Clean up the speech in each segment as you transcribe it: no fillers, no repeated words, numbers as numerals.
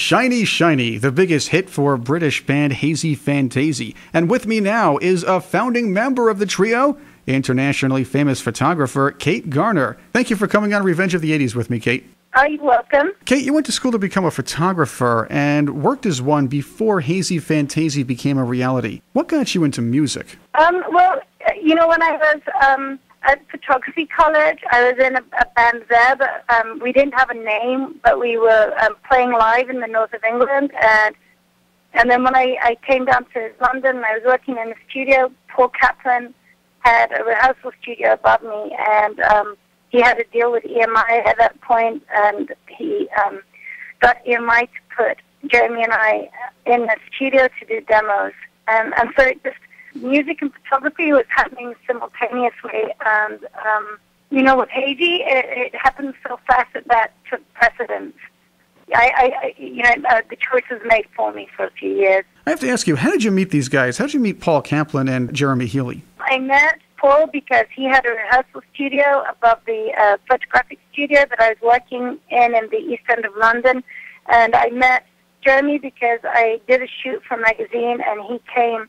Shiny Shiny, the biggest hit for British band Hazy Fantasy. And with me now is a founding member of the trio, internationally famous photographer Kate Garner. Thank you for coming on Revenge of the 80s with me, Kate. Oh, you're welcome. Kate, you went to school to become a photographer and worked as one before Hazy Fantasy became a reality. What got you into music? Well, when I was at photography college, I was in a band there, but we didn't have a name, but we were playing live in the north of England. And then when I came down to London, I was working in the studio. Paul Kaplan had a rehearsal studio above me, and he had a deal with EMI at that point, and he got EMI to put Jeremy and I in the studio to do demos. And so it just, music and photography was happening simultaneously. And, with Hazy, it happened so fast that took precedence. The choice was made for me for a few years. I have to ask you, how did you meet these guys? How did you meet Paul Kaplan and Jeremy Healy? I met Paul because he had a rehearsal studio above the photographic studio that I was working in the East End of London. And I met Jeremy because I did a shoot for a magazine, and he came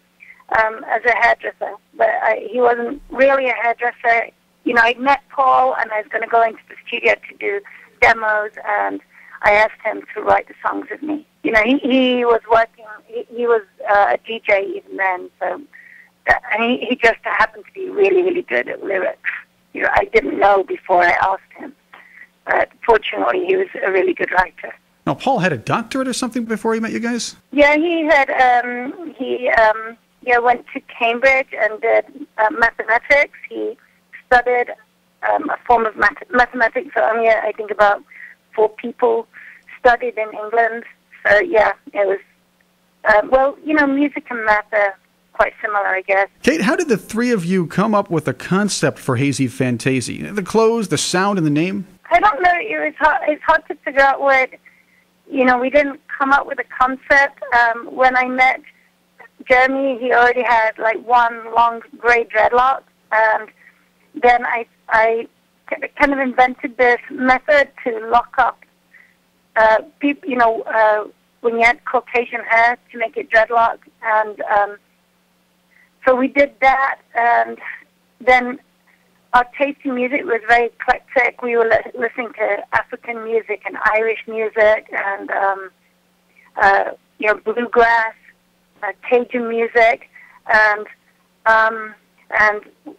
as a hairdresser. But he wasn't really a hairdresser. I met Paul, and I was going to go into the studio to do demos, and I asked him to write the songs with me. He was working, he was a DJ even then, so... And he just happened to be really, really good at lyrics. I didn't know before I asked him. But fortunately, he was a really good writer. Now, Paul had a doctorate or something before he met you guys? Yeah, he had. Went to Cambridge and did mathematics. He studied a form of mathematics that only, I think, about 4 people studied in England. So, yeah, it was... music and math are quite similar, I guess. Kate, how did the three of you come up with a concept for Hazy Fantasy? The clothes, the sound, and the name? I don't know. It's hard to figure out what... we didn't come up with a concept. When I met Jeremy, he already had, one long gray dreadlock. And then I kind of invented this method to lock up people, when you had Caucasian hair, to make it dreadlock. And... So we did that, and then our taste in music was very eclectic. We were listening to African music and Irish music and, bluegrass, Cajun music, and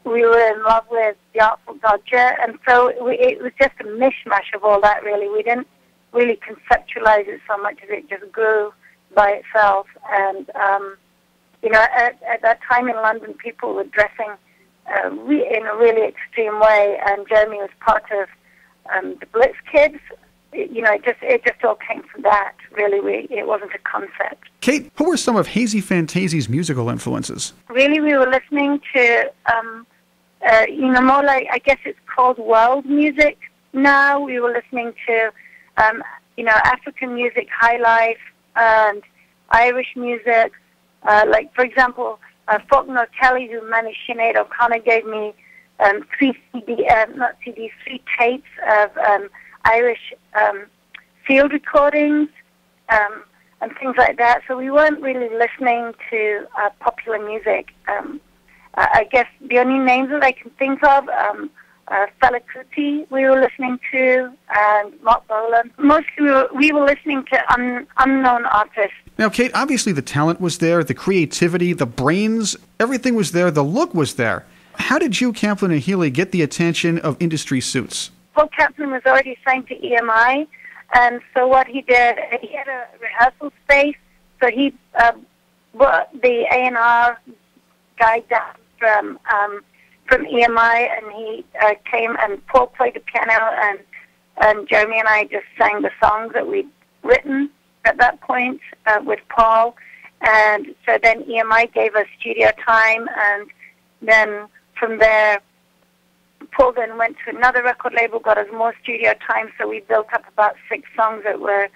we were in love with the Artful Dodger, and so it was just a mishmash of all that, really. We didn't really conceptualize it so much as it just grew by itself, and... at that time in London, people were dressing in a really extreme way, and Jeremy was part of the Blitz Kids. It just all came from that, really. It wasn't a concept. Kate, who were some of Hazy Fantasy's musical influences? Really, we were listening to, more like, I guess it's called world music now. We were listening to, African music, high life, and Irish music. For example, Faulkner Kelly, who managed Sinead O'Connor, gave me 3 tapes of Irish field recordings and things like that. So we weren't really listening to popular music. I guess the only names that I can think of, Fela Kuti we were listening to, and Mark Bolan. Mostly we were listening to unknown artists. Now, Kate, obviously the talent was there, the creativity, the brains, everything was there, the look was there. How did you, Kaplan and Healy, get the attention of industry suits? Paul Kaplan was already signed to EMI, and so what he did, he had a rehearsal space, so he brought the A&R guy down from EMI, and he came, and Paul played the piano, and Jeremy and I just sang the songs that we'd written at that point with Paul. And so then EMI gave us studio time, and then from there, Paul then went to another record label, got us more studio time, so we built up about 6 songs that were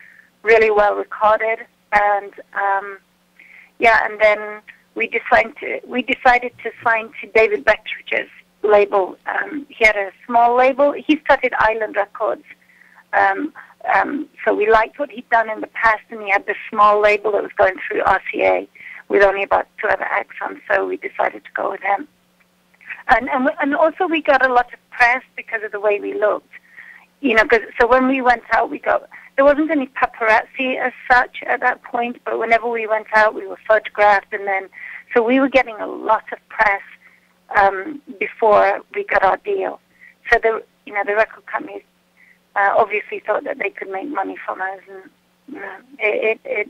really well recorded. And and then we decided to sign to David Bettridge's label. He had a small label. He started Island Records So we liked what he'd done in the past, and he had this small label that was going through RCA with only about 2 other acts on, so we decided to go with him. And also we got a lot of press because of the way we looked. So when we went out, there wasn't any paparazzi as such at that point, but whenever we went out, we were photographed, so we were getting a lot of press before we got our deal. So the record companies obviously thought that they could make money from us, and it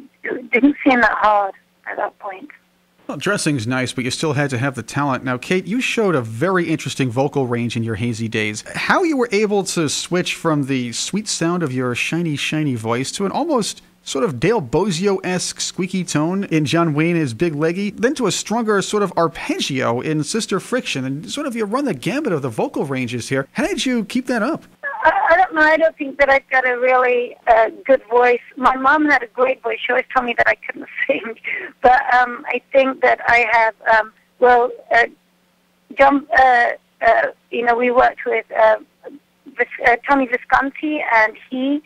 didn't seem that hard at that point. Well, dressing's nice, but you still had to have the talent. Now, Kate, you showed a very interesting vocal range in your hazy days. How you were able to switch from the sweet sound of your shiny, shiny voice to an almost sort of Dale Bozio-esque squeaky tone in John Wayne is Big Leggy, then to a stronger sort of arpeggio in Sister Friction, and sort of you run the gambit of the vocal ranges here. How did you keep that up? I don't know. I don't think that I've got a really good voice. My mom had a great voice. She always told me that I couldn't sing. But I think that I have, John, we worked with Tony Visconti, and he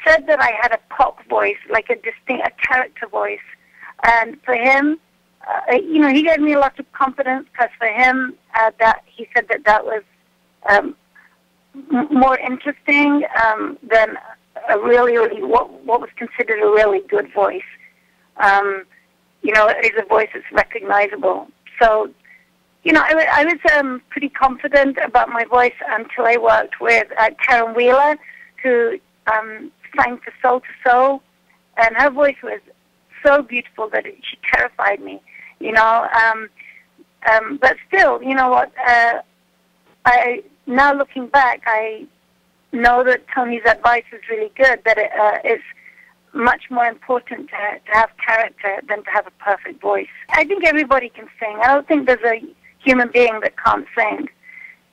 said that I had a pop voice, like a character voice. And for him, he gave me a lot of confidence, because for him, he said that was more interesting than a really what was considered a really good voice. It's a voice that's recognizable. So, I was pretty confident about my voice until I worked with Karen Wheeler, who sang for Soul to Soul, and her voice was so beautiful that she terrified me. But still, you know what? Now looking back, I know that Tony's advice is really good, that it's much more important to have character than to have a perfect voice. I think everybody can sing. I don't think there's a human being that can't sing.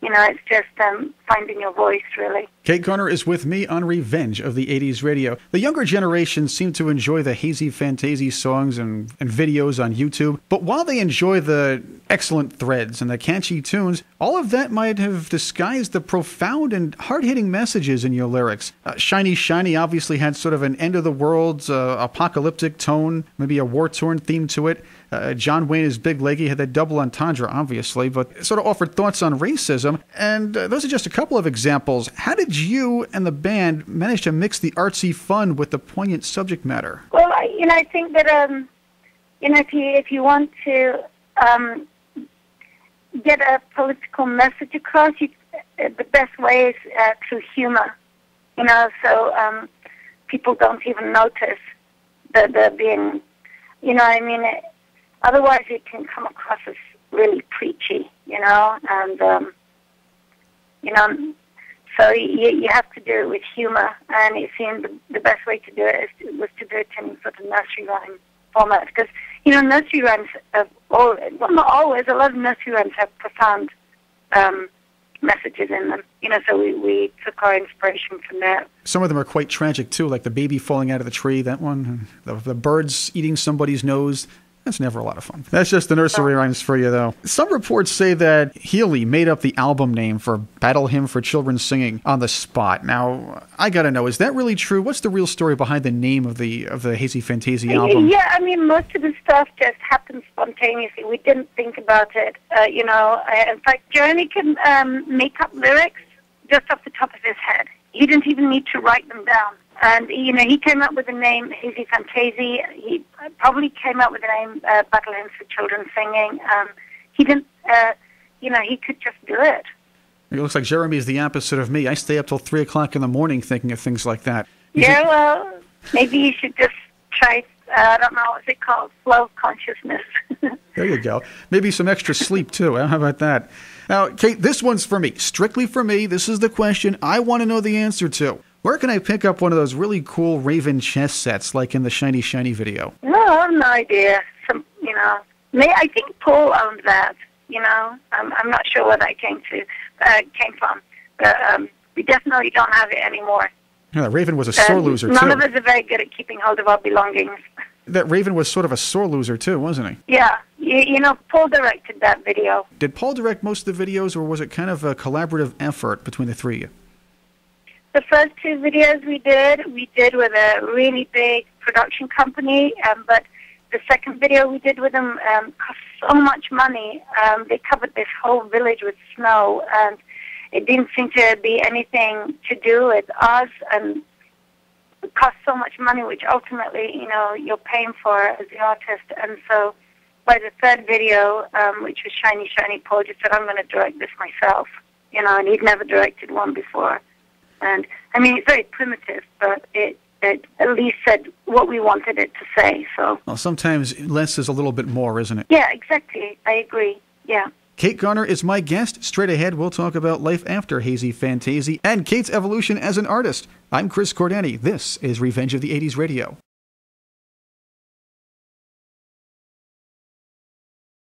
It's just finding your voice, really. Kate Garner is with me on Revenge of the 80s Radio. The younger generation seem to enjoy the hazy fantasy songs and videos on YouTube, but while they enjoy the excellent threads and the catchy tunes, all of that might have disguised the profound and hard-hitting messages in your lyrics. Shiny Shiny obviously had sort of an end-of-the-world apocalyptic tone, maybe a war-torn theme to it. John Wayne is Big Leggy had that double entendre, obviously, but sort of offered thoughts on racism. And those are just a couple of examples. How did you and the band manage to mix the artsy fun with the poignant subject matter? Well, I think that if you want to get a political message across, the best way is through humor. So people don't even notice that they're being, otherwise it can come across as really preachy, and so you have to do it with humor, and it seemed the best way to do it was to do it in sort of nursery rhyme format, because nursery rhymes have not always, a lot of nursery rhymes have profound messages in them. So we took our inspiration from that. Some of them are quite tragic too, like the baby falling out of the tree, that one, the birds eating somebody's nose. That's never a lot of fun. That's just the nursery rhymes for you, though. Some reports say that Healy made up the album name for Battle Hymn for Children Singing on the spot. Now, I gotta know, is that really true? What's the real story behind the name of the Hazy Fantasy album? Yeah, most of the stuff just happened spontaneously. We didn't think about it. In fact, Jeremy can make up lyrics just off the top of his head. He didn't even need to write them down. And, he came up with the name Hazy Fantasy. He probably came up with the name Battle Hymns for Children Singing. He didn't, he could just do it. It looks like Jeremy is the opposite of me. I stay up till 3 o'clock in the morning thinking of things like that. Well, maybe you should just try, I don't know, what's it called, flow consciousness. There you go. Maybe some extra sleep, too. How about that? Now, Kate, this one's for me. Strictly for me. This is the question I want to know the answer to. Where can I pick up one of those really cool Raven chess sets like in the Shiny Shiny video? No, I have no idea. I think Paul owned that, I'm not sure where that came from. But we definitely don't have it anymore. Yeah, Raven was a sore loser, too. None of us are very good at keeping hold of our belongings. That Raven was sort of a sore loser, too, wasn't he? Yeah. Paul directed that video. Did Paul direct most of the videos, or was it kind of a collaborative effort between the three of you? The first two videos we did with a really big production company, but the second video we did with them cost so much money. They covered this whole village with snow, and it didn't seem to be anything to do with us, and it cost so much money, which ultimately, you're paying for as the artist. And so by the third video, which was Shiny, Shiny, Paul just said, I'm going to direct this myself, and he'd never directed one before. And, I mean, it's very primitive, but it at least said what we wanted it to say. So. Well, sometimes less is a little bit more, isn't it? Yeah, exactly. I agree. Yeah. Kate Garner is my guest. Straight ahead, we'll talk about life after Hazy Fantasy and Kate's evolution as an artist. I'm Chris Cordani. This is Revenge of the 80s Radio.